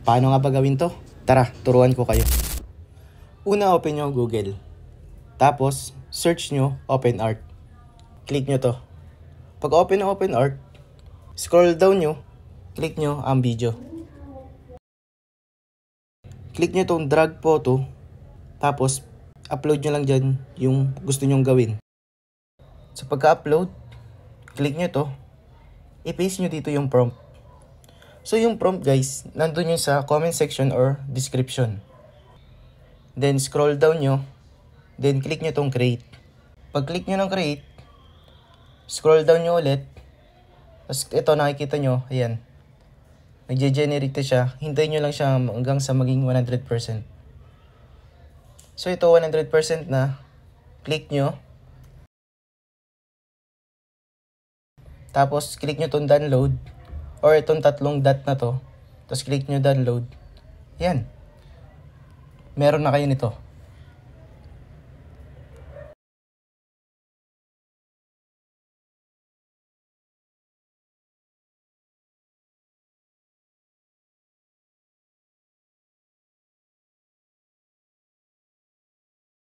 Paano nga ba gawin to? Tara, turuan ko kayo. Una, open nyo Google. Tapos, search nyo OpenArt. Click nyo to. Pag open ng OpenArt, scroll down nyo, click nyo ang video. Click nyo tong drag photo, tapos upload nyo lang dyan yung gusto nyong gawin. So pagka-upload, click nyo to, i-paste nyo dito yung prompt. So yung prompt guys, nandun yun sa comment section or description. Then scroll down nyo, then click nyo tong create. Pag click nyo ng create, scroll down nyo ulit, tapos ito nakikita nyo, ayan. Nagge-generate siya, hintayin nyo lang siya hanggang sa maging 100%. So ito 100% na, click nyo. Tapos click nyo itong download, or itong tatlong dot na to. Tapos click nyo download. Yan. Meron na kayo nito.